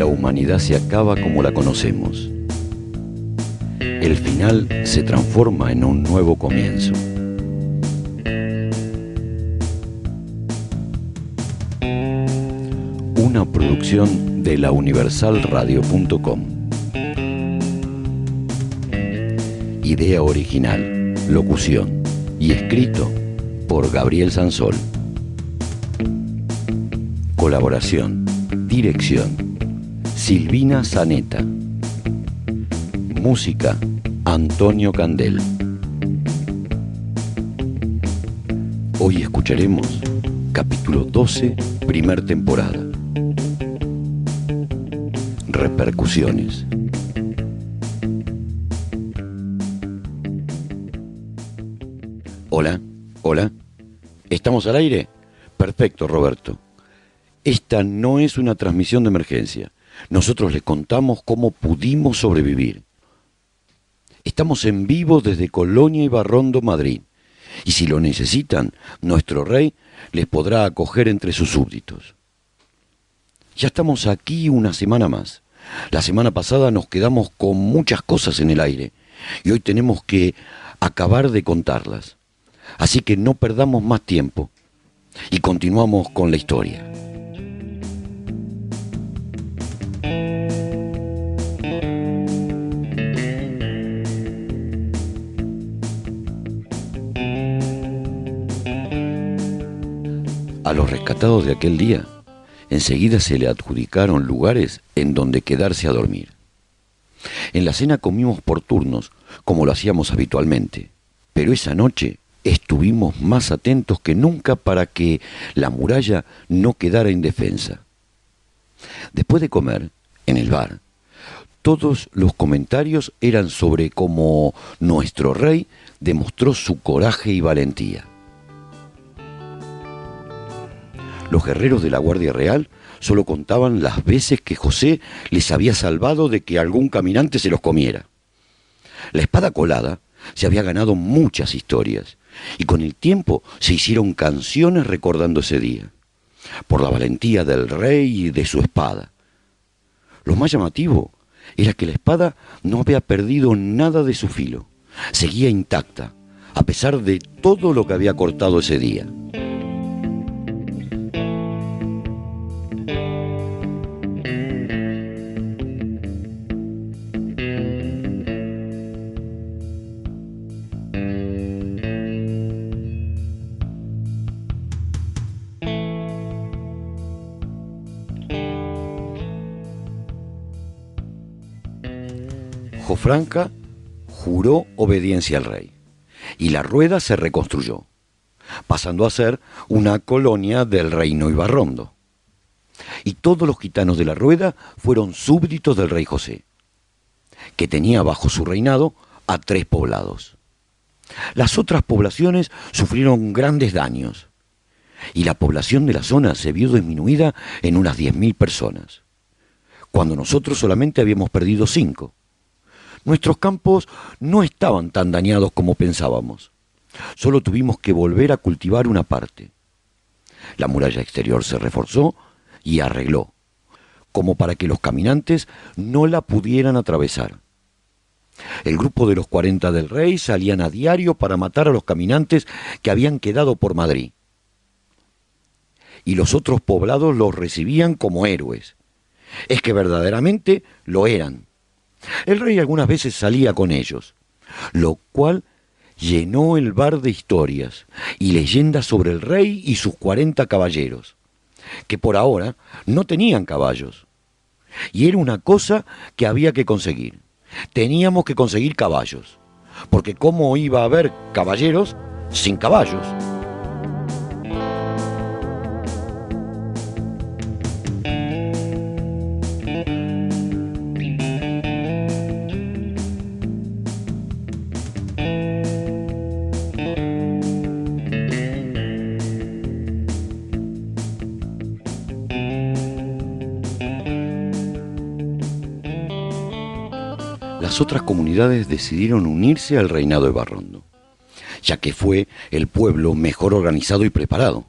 humanidad se acaba como la conocemos. El final se transforma en un nuevo comienzo. Una producción de launiversalradio.com. Idea original, locución y escrito por Gabriel Sansol. Colaboración, dirección, Silvina Zaneta. Música, Antonio Candel. Hoy escucharemos capítulo 12, primera temporada. Repercusiones. Hola, hola. ¿Estamos al aire? Perfecto, Roberto. Esta no es una transmisión de emergencia. Nosotros les contamos cómo pudimos sobrevivir. Estamos en vivo desde Colonia y Barrondo, Madrid. Y si lo necesitan, nuestro rey les podrá acoger entre sus súbditos. Ya estamos aquí una semana más. La semana pasada nos quedamos con muchas cosas en el aire y hoy tenemos que acabar de contarlas. Así que no perdamos más tiempo y continuamos con la historia. A los rescatados de aquel día, enseguida se le adjudicaron lugares en donde quedarse a dormir. En la cena comimos por turnos, como lo hacíamos habitualmente, pero esa noche estuvimos más atentos que nunca para que la muralla no quedara indefensa. Después de comer, en el bar, todos los comentarios eran sobre cómo nuestro rey demostró su coraje y valentía. Los guerreros de la Guardia Real solo contaban las veces que José les había salvado de que algún caminante se los comiera. La espada colada se había ganado muchas historias y con el tiempo se hicieron canciones recordando ese día, por la valentía del rey y de su espada. Lo más llamativo era que la espada no había perdido nada de su filo, seguía intacta, a pesar de todo lo que había cortado ese día. Jofranca juró obediencia al rey y la rueda se reconstruyó, pasando a ser una colonia del reino Ibarrondo. Y todos los gitanos de la rueda fueron súbditos del rey José, que tenía bajo su reinado a 3 poblados. Las otras poblaciones sufrieron grandes daños y la población de la zona se vio disminuida en unas 10.000 personas, cuando nosotros solamente habíamos perdido 5. Nuestros campos no estaban tan dañados como pensábamos. Solo tuvimos que volver a cultivar una parte. La muralla exterior se reforzó y arregló, como para que los caminantes no la pudieran atravesar. El grupo de los 40 del rey salían a diario para matar a los caminantes que habían quedado por Madrid. Y los otros poblados los recibían como héroes. Es que verdaderamente lo eran. El rey algunas veces salía con ellos, lo cual llenó el bar de historias y leyendas sobre el rey y sus 40 caballeros, que por ahora no tenían caballos. Y era una cosa que había que conseguir. Teníamos que conseguir caballos, porque ¿cómo iba a haber caballeros sin caballos? Las otras comunidades decidieron unirse al reinado de Barrondo, ya que fue el pueblo mejor organizado y preparado.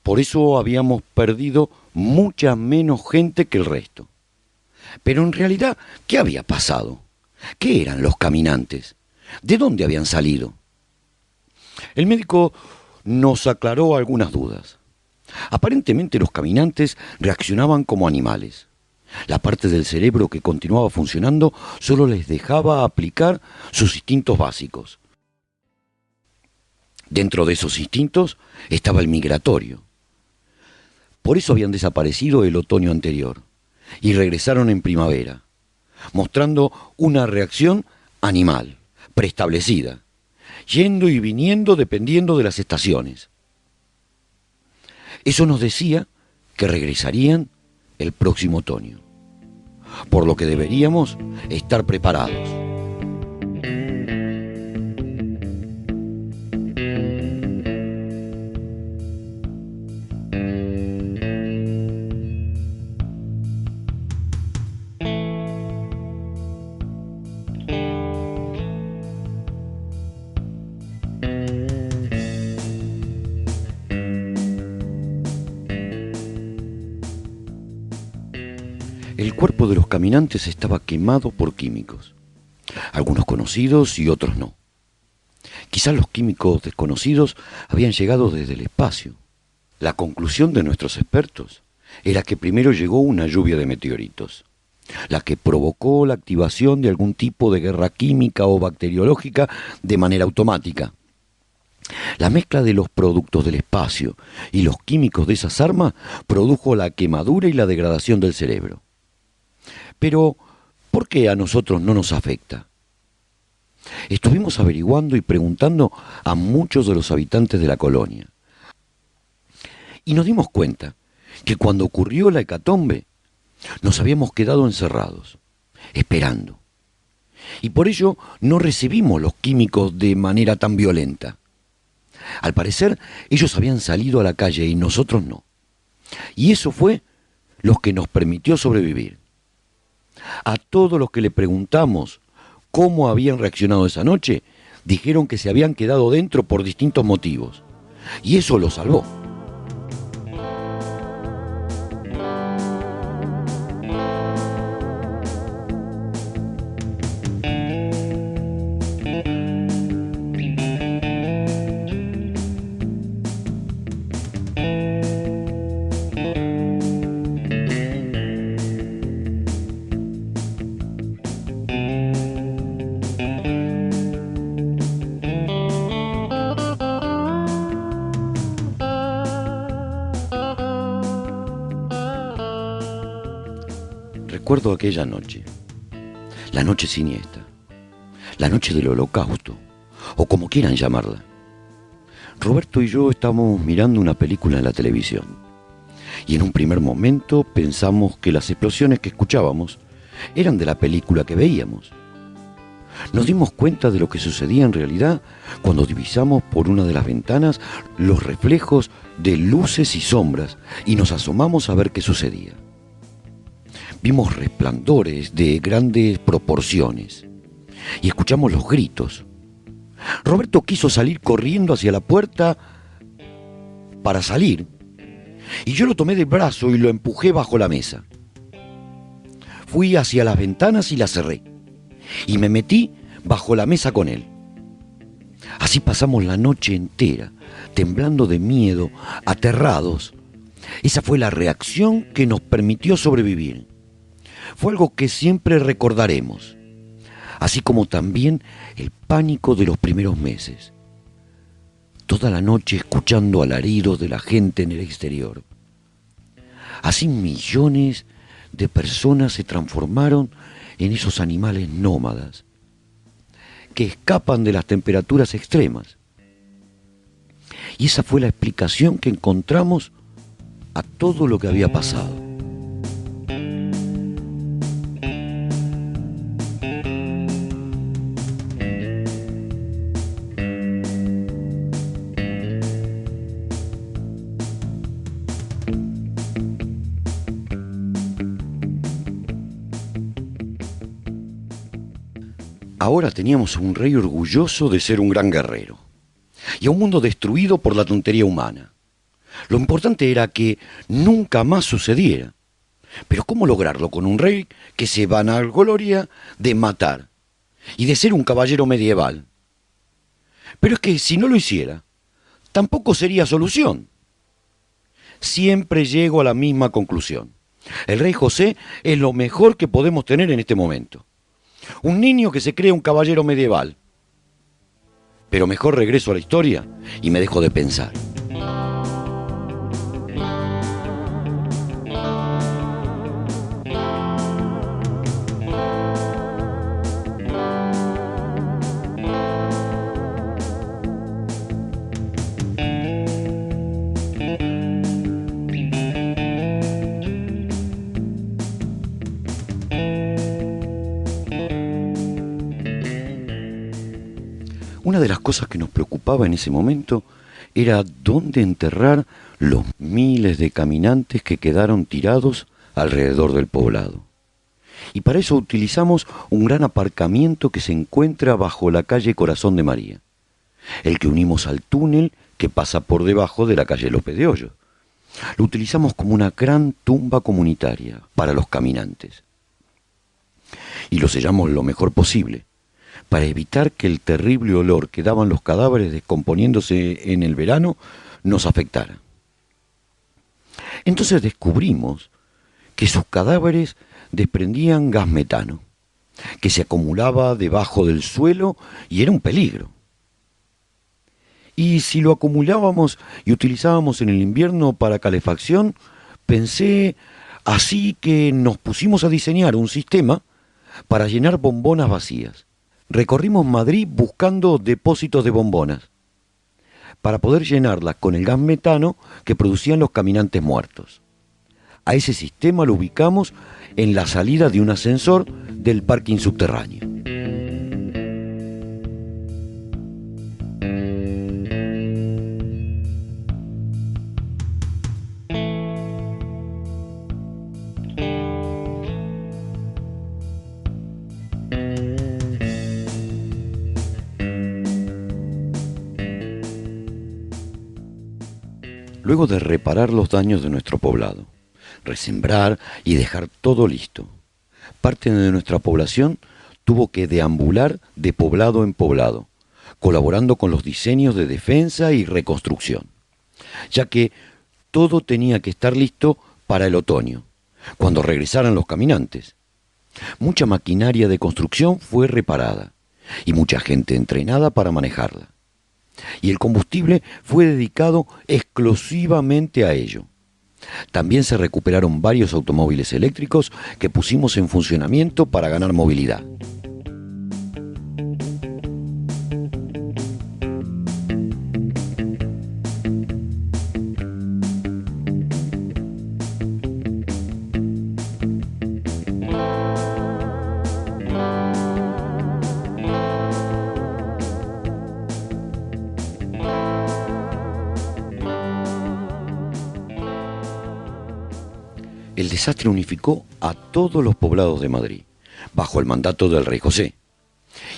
Por eso habíamos perdido mucha menos gente que el resto. Pero en realidad, ¿qué había pasado? ¿Qué eran los caminantes? ¿De dónde habían salido? El médico nos aclaró algunas dudas. Aparentemente los caminantes reaccionaban como animales. La parte del cerebro que continuaba funcionando solo les dejaba aplicar sus instintos básicos. Dentro de esos instintos estaba el migratorio. Por eso habían desaparecido el otoño anterior y regresaron en primavera, mostrando una reacción animal, preestablecida, yendo y viniendo dependiendo de las estaciones. Eso nos decía que regresarían el próximo otoño, por lo que deberíamos estar preparados. El cuerpo de los caminantes estaba quemado por químicos, algunos conocidos y otros no. Quizás los químicos desconocidos habían llegado desde el espacio. La conclusión de nuestros expertos era que primero llegó una lluvia de meteoritos, la que provocó la activación de algún tipo de guerra química o bacteriológica de manera automática. La mezcla de los productos del espacio y los químicos de esas armas produjo la quemadura y la degradación del cerebro. Pero, ¿por qué a nosotros no nos afecta? Estuvimos averiguando y preguntando a muchos de los habitantes de la colonia. Y nos dimos cuenta que cuando ocurrió la hecatombe, nos habíamos quedado encerrados, esperando. Y por ello no recibimos los químicos de manera tan violenta. Al parecer, ellos habían salido a la calle y nosotros no. Y eso fue lo que nos permitió sobrevivir. A todos los que le preguntamos cómo habían reaccionado esa noche, dijeron que se habían quedado dentro por distintos motivos. Y eso los salvó. Recuerdo aquella noche, la noche siniestra, la noche del holocausto, o como quieran llamarla. Roberto y yo estábamos mirando una película en la televisión, y en un primer momento pensamos que las explosiones que escuchábamos eran de la película que veíamos. Nos dimos cuenta de lo que sucedía en realidad cuando divisamos por una de las ventanas los reflejos de luces y sombras y nos asomamos a ver qué sucedía. Vimos resplandores de grandes proporciones y escuchamos los gritos. Roberto quiso salir corriendo hacia la puerta para salir y yo lo tomé del brazo y lo empujé bajo la mesa. Fui hacia las ventanas y las cerré y me metí bajo la mesa con él. Así pasamos la noche entera, temblando de miedo, aterrados. Esa fue la reacción que nos permitió sobrevivir. Fue algo que siempre recordaremos, así como también el pánico de los primeros meses. Toda la noche escuchando alaridos de la gente en el exterior. Así millones de personas se transformaron en esos animales nómadas que escapan de las temperaturas extremas. Y esa fue la explicación que encontramos a todo lo que había pasado. Ahora teníamos a un rey orgulloso de ser un gran guerrero y a un mundo destruido por la tontería humana. Lo importante era que nunca más sucediera. Pero ¿cómo lograrlo con un rey que se vanagloria de matar y de ser un caballero medieval? Pero es que si no lo hiciera, tampoco sería solución. Siempre llego a la misma conclusión. El rey José es lo mejor que podemos tener en este momento. Un niño que se cree un caballero medieval. Pero mejor regreso a la historia y me dejo de pensar. Una de las cosas que nos preocupaba en ese momento era dónde enterrar los miles de caminantes que quedaron tirados alrededor del poblado. Y para eso utilizamos un gran aparcamiento que se encuentra bajo la calle Corazón de María, el que unimos al túnel que pasa por debajo de la calle López de Hoyos. Lo utilizamos como una gran tumba comunitaria para los caminantes. Y lo sellamos lo mejor posible, para evitar que el terrible olor que daban los cadáveres descomponiéndose en el verano nos afectara. Entonces descubrimos que sus cadáveres desprendían gas metano, que se acumulaba debajo del suelo y era un peligro. Y si lo acumulábamos y utilizábamos en el invierno para calefacción, pensé así que nos pusimos a diseñar un sistema para llenar bombonas vacías. Recorrimos Madrid buscando depósitos de bombonas para poder llenarlas con el gas metano que producían los caminantes muertos. A ese sistema lo ubicamos en la salida de un ascensor del parking subterráneo. Luego de reparar los daños de nuestro poblado, resembrar y dejar todo listo, parte de nuestra población tuvo que deambular de poblado en poblado, colaborando con los diseños de defensa y reconstrucción, ya que todo tenía que estar listo para el otoño, cuando regresaran los caminantes. Mucha maquinaria de construcción fue reparada y mucha gente entrenada para manejarla. Y el combustible fue dedicado exclusivamente a ello. También se recuperaron varios automóviles eléctricos que pusimos en funcionamiento para ganar movilidad. El desastre unificó a todos los poblados de Madrid, bajo el mandato del rey José.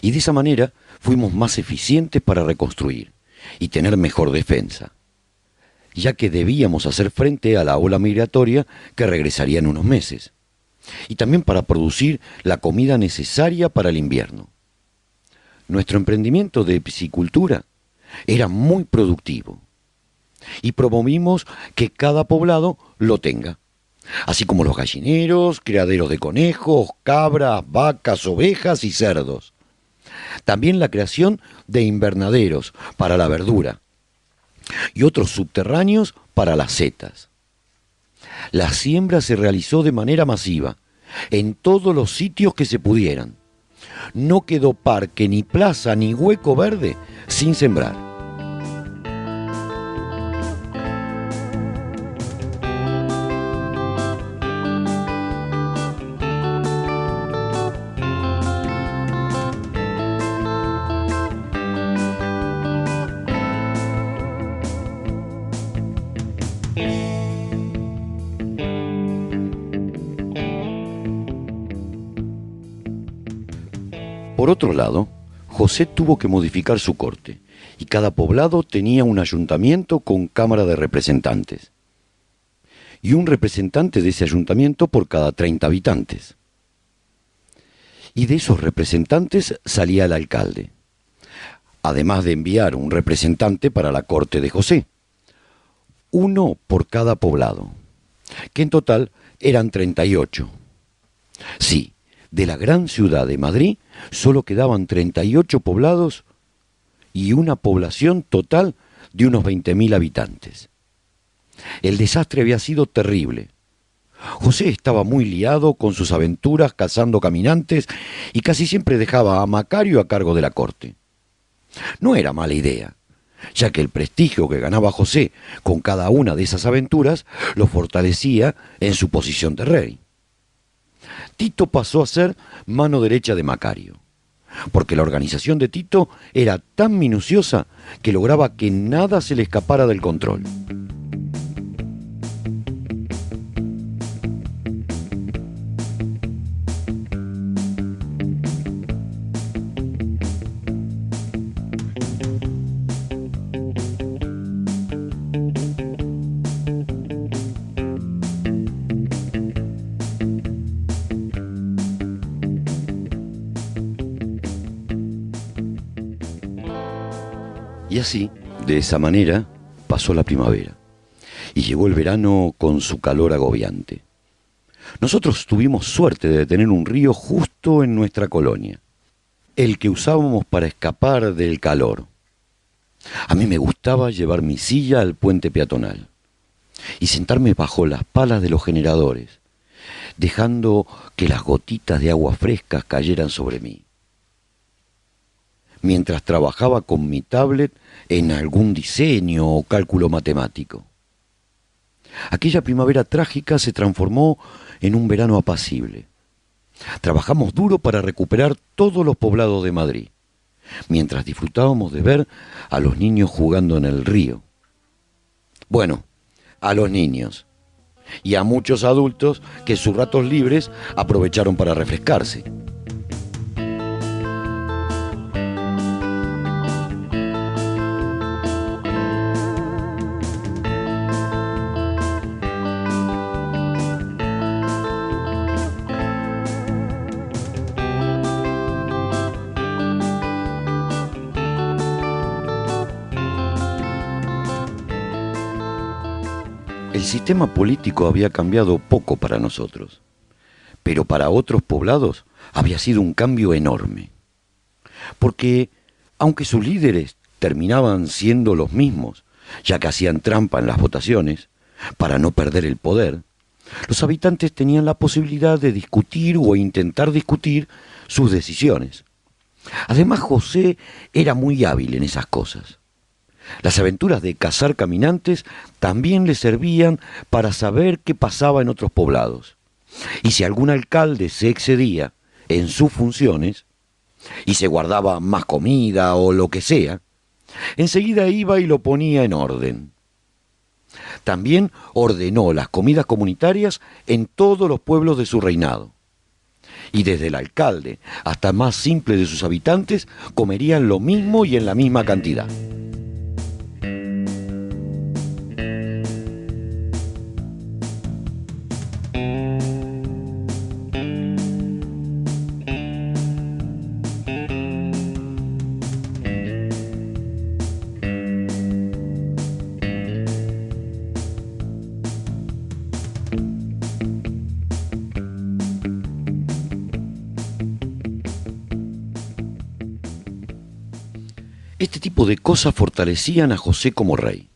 Y de esa manera fuimos más eficientes para reconstruir y tener mejor defensa, ya que debíamos hacer frente a la ola migratoria que regresaría en unos meses, y también para producir la comida necesaria para el invierno. Nuestro emprendimiento de piscicultura era muy productivo, y promovimos que cada poblado lo tenga, así como los gallineros, criaderos de conejos, cabras, vacas, ovejas y cerdos. También la creación de invernaderos para la verdura y otros subterráneos para las setas. La siembra se realizó de manera masiva, en todos los sitios que se pudieran. No quedó parque, ni plaza, ni hueco verde sin sembrar. Por otro lado, José tuvo que modificar su corte, y cada poblado tenía un ayuntamiento con cámara de representantes. y un representante de ese ayuntamiento por cada 30 habitantes. Y de esos representantes salía el alcalde, además de enviar un representante para la corte de José, uno por cada poblado, que en total eran 38. Sí, de la gran ciudad de Madrid solo quedaban 38 poblados y una población total de unos 20.000 habitantes. El desastre había sido terrible. José estaba muy liado con sus aventuras cazando caminantes y casi siempre dejaba a Macario a cargo de la corte. No era mala idea, ya que el prestigio que ganaba José con cada una de esas aventuras lo fortalecía en su posición de rey. Tito pasó a ser mano derecha de Macario, porque la organización de Tito era tan minuciosa que lograba que nada se le escapara del control. Y así, de esa manera, pasó la primavera, y llegó el verano con su calor agobiante. Nosotros tuvimos suerte de tener un río justo en nuestra colonia, el que usábamos para escapar del calor. A mí me gustaba llevar mi silla al puente peatonal y sentarme bajo las palas de los generadores, dejando que las gotitas de agua frescas cayeran sobre mí, mientras trabajaba con mi tablet en algún diseño o cálculo matemático. Aquella primavera trágica se transformó en un verano apacible. Trabajamos duro para recuperar todos los poblados de Madrid, mientras disfrutábamos de ver a los niños jugando en el río. Bueno, a los niños y a muchos adultos que en sus ratos libres aprovecharon para refrescarse. El sistema político había cambiado poco para nosotros, pero para otros poblados había sido un cambio enorme. Porque, aunque sus líderes terminaban siendo los mismos, ya que hacían trampa en las votaciones, para no perder el poder, los habitantes tenían la posibilidad de discutir o intentar discutir sus decisiones. Además, José era muy hábil en esas cosas. Las aventuras de cazar caminantes también le servían para saber qué pasaba en otros poblados. Y si algún alcalde se excedía en sus funciones y se guardaba más comida o lo que sea, enseguida iba y lo ponía en orden. También ordenó las comidas comunitarias en todos los pueblos de su reinado. Y desde el alcalde hasta el más simple de sus habitantes comerían lo mismo y en la misma cantidad. Este tipo de cosas fortalecían a José como rey,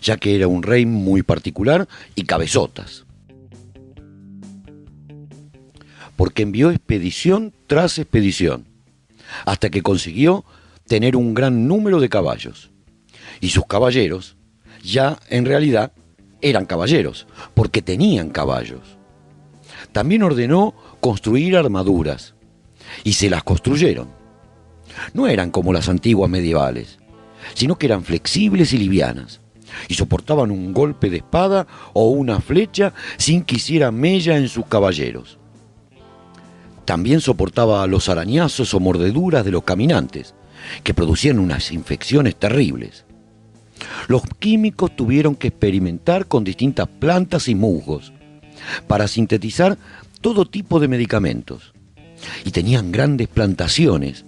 ya que era un rey muy particular y cabezotas, porque envió expedición tras expedición, hasta que consiguió tener un gran número de caballos. Y sus caballeros ya en realidad eran caballeros, porque tenían caballos. También ordenó construir armaduras, y se las construyeron. No eran como las antiguas medievales, sino que eran flexibles y livianas, y soportaban un golpe de espada o una flecha sin que hiciera mella en sus caballeros. También soportaba los arañazos o mordeduras de los caminantes, que producían unas infecciones terribles. Los químicos tuvieron que experimentar con distintas plantas y musgos para sintetizar todo tipo de medicamentos. Y tenían grandes plantaciones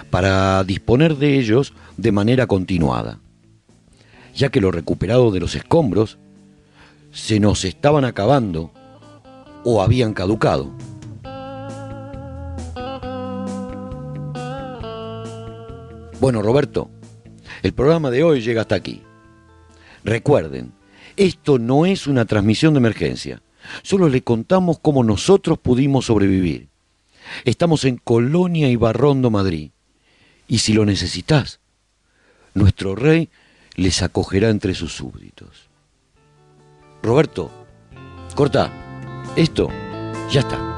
para disponer de ellos de manera continuada, ya que lo recuperado de los escombros se nos estaban acabando o habían caducado. Bueno, Roberto, el programa de hoy llega hasta aquí. Recuerden, esto no es una transmisión de emergencia, solo le contamos cómo nosotros pudimos sobrevivir. Estamos en Colonia Ibarrondo, Madrid, y si lo necesitas, nuestro rey les acogerá entre sus súbditos. Roberto, corta, esto ya está.